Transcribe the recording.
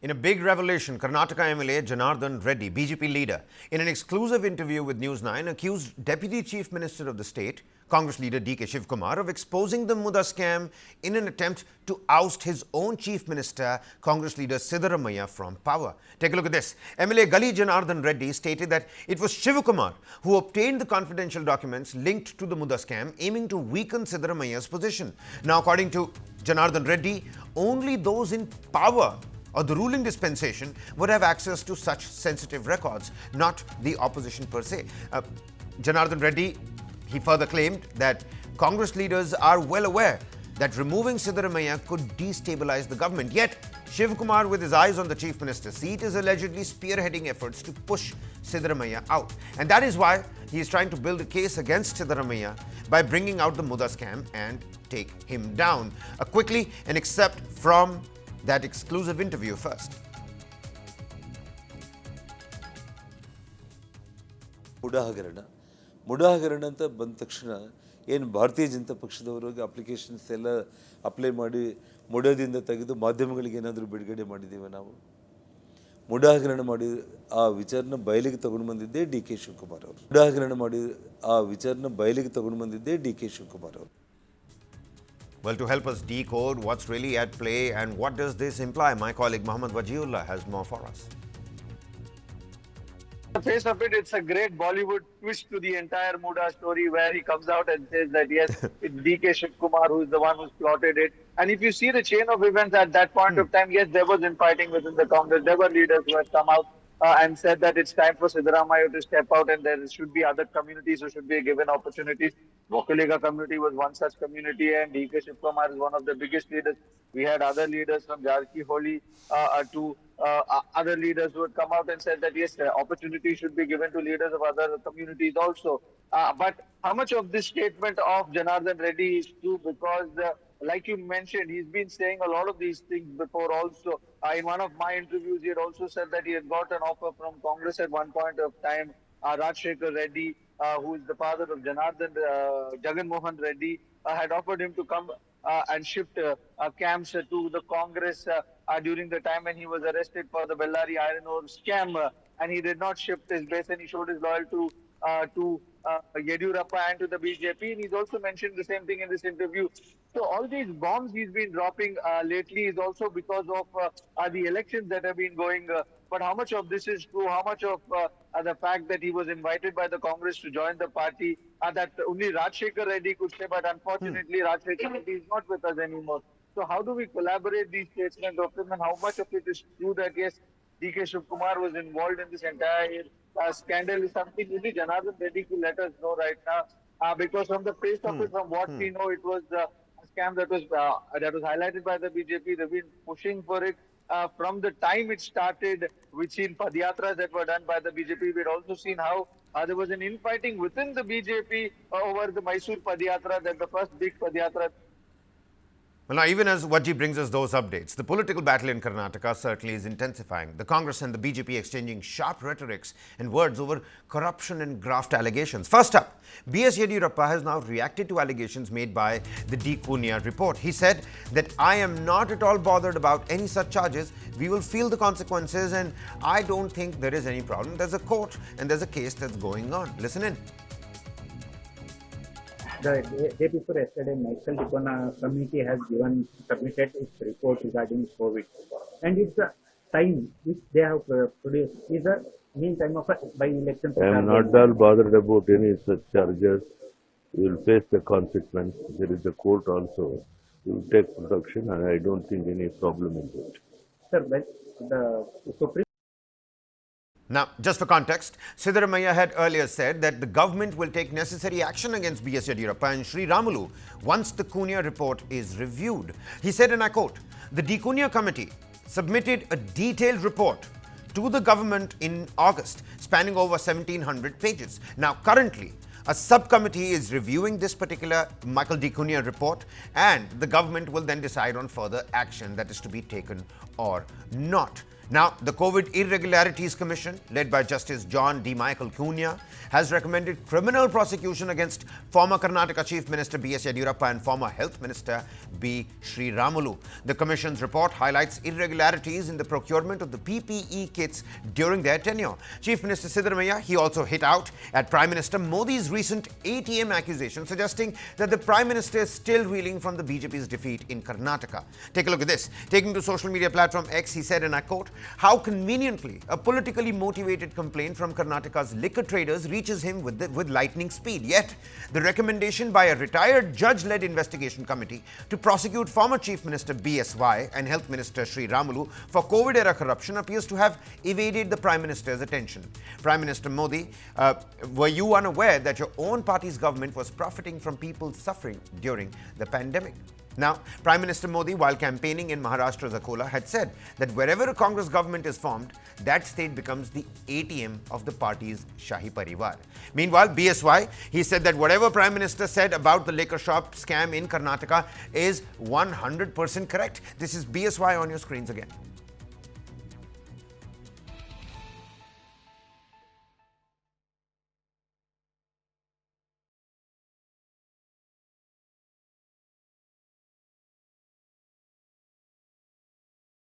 In a big revelation, Karnataka MLA Janardhana Reddy, BJP leader, in an exclusive interview with News9, accused Deputy Chief Minister of the state, Congress leader D.K. Shivakumar, of exposing the MUDA scam in an attempt to oust his own Chief Minister, Congress leader Siddaramaiah, from power. Take a look at this. MLA Janardhan Reddy stated that it was Shivakumar who obtained the confidential documents linked to the MUDA scam, aiming to weaken Siddaramaiah's position. Now, according to Janardhan Reddy, only those in power or the ruling dispensation would have access to such sensitive records, not the opposition per se. Janardhan Reddy, he further claimed that Congress leaders are well aware that removing Siddaramaiah could destabilize the government. Yet, Shivakumar, with his eyes on the Chief Minister's seat, is allegedly spearheading efforts to push Siddaramaiah out. And that is why he is trying to build a case against Siddaramaiah by bringing out the MUDA scam and take him down. Quickly, an excerpt from that exclusive interview first. MUDA ಹಗರಣ ಅಂತ ಬಂದ ತಕ್ಷಣ ಏನು ಭಾರತೀಯ Janata ಪಕ್ಷದವರಿಗೆ applications ಎಲ್ಲ apply ಮಾಡಿ ಮುಡಾದಿಂದ ತೆಗೆದು ಮಾಧ್ಯಮಗಳಿಗೆ ಏನಾದರೂ ಬಿಡುಗಡೆ ಮಾಡಿದ್ದೀವಿ ನಾವು. MUDA ಹಗರಣ ಮಾಡಿ ಆ ವಿಚಾರನ ಬಯಲಿಗೆ ತಗೊಂಡು ಬಂದಿದ್ದೇ ಡಿ.ಕೆ. ಶಿವಕುಮಾರ್ ಅವರು. MUDA ಹಗರಣ ಮಾಡಿ ಆ ವಿಚಾರನ ಬಯಲಿಗೆ ತಗೊಂಡು ಬಂದಿದ್ದೇ ಡಿ.ಕೆ. ಶಿವಕುಮಾರ್ ಅವರು. Well, to help us decode what's really at play and what does this imply, my colleague Mohammad Wajiullah has more for us. The face of it, it's a great Bollywood twist to the entire MUDA story, where he comes out and says that yes, it's D.K. Shivakumar who is the one who's plotted it. And if you see the chain of events at that point of time, yes, there was infighting within the Congress. There were leaders who had come out and said that it's time for Siddaramaiah to step out and there should be other communities who should be given opportunities. Vokalega community was one such community, and D.K. Shivakumar is one of the biggest leaders. We had other leaders from Jarki Holi to other leaders who had come out and said that yes, opportunity should be given to leaders of other communities also. But how much of this statement of Janardhan Reddy is true? Because like you mentioned, he's been saying a lot of these things before also. In one of my interviews, he had also said that he had got an offer from Congress at one point of time. Rajshekar Reddy, who is the father of Janardhan, Jagan Mohan Reddy, had offered him to come and shift camps to the Congress during the time when he was arrested for the Bellary iron ore scam, and he did not shift his base, and he showed his loyalty to Yediyurappa and to the BJP, and he's also mentioned the same thing in this interview. So all these bombs he's been dropping lately is also because of the elections that have been going. But how much of this is true? How much of the fact that he was invited by the Congress to join the party, that only Rajshekar Reddy could say, but unfortunately Rajshekar Reddy is not with us anymore. So how do we collaborate these statements of him, and how much of it is true that yes, D.K. Shivakumar was involved in this entire scandal is something only Janardhan Reddy could let us know right now. Because from the face of it, from what we know, it was a scam that was highlighted by the BJP. They've been pushing for it from the time it started. We've seen Padyatras that were done by the BJP. We'd also seen how there was an infighting within the BJP over the Mysore Padyatra, that the first big Padyatra. Well, now, even as Vajji brings us those updates, the political battle in Karnataka certainly is intensifying. The Congress and the BJP exchanging sharp rhetorics and words over corruption and graft allegations. First up, B.S. Yediyurappa has now reacted to allegations made by the D. Kunia report. He said that I am not at all bothered about any such charges. We will feel the consequences, and I don't think there is any problem. There's a court and there's a case that's going on. Listen in. The day before yesterday, National Dipona committee has submitted its report regarding COVID, and it's the time which they have produced is the meantime of a by-election. I am not at all bothered about any such charges. We will face the consequence. There is a court also. We will take protection, and I don't think any problem in it. Sir, but the Supreme. Now, just for context, Siddaramaiah had earlier said that the government will take necessary action against B.S. Yediyurappa and Sri Ramulu once the Kunia report is reviewed. He said, and I quote, the D. Kunia committee submitted a detailed report to the government in August, spanning over 1,700 pages. Now, currently, a subcommittee is reviewing this particular Michael D. Kunia report, and the government will then decide on further action that is to be taken or not. Now, the COVID Irregularities Commission, led by Justice John D. Michael Cunha, has recommended criminal prosecution against former Karnataka Chief Minister B.S. Yediyurappa and former Health Minister B. Sri Ramulu. The Commission's report highlights irregularities in the procurement of the PPE kits during their tenure. Chief Minister Siddaramaiah, he also hit out at Prime Minister Modi's recent ATM accusation, suggesting that the Prime Minister is still reeling from the BJP's defeat in Karnataka. Take a look at this. Taking to social media platform X, he said, and I quote, "How conveniently a politically motivated complaint from Karnataka's liquor traders reaches him with lightning speed. Yet, the recommendation by a retired judge-led investigation committee to prosecute former Chief Minister BSY and Health Minister Sri Ramulu for COVID-era corruption appears to have evaded the Prime Minister's attention. Prime Minister Modi, were you unaware that your own party's government was profiting from people suffering during the pandemic?" Now, Prime Minister Modi, while campaigning in Maharashtra's Akola, had said that wherever a Congress government is formed, that state becomes the ATM of the party's Shahi Parivar. Meanwhile, BSY, he said that whatever Prime Minister said about the liquor shop scam in Karnataka is 100% correct. This is BSY on your screens again.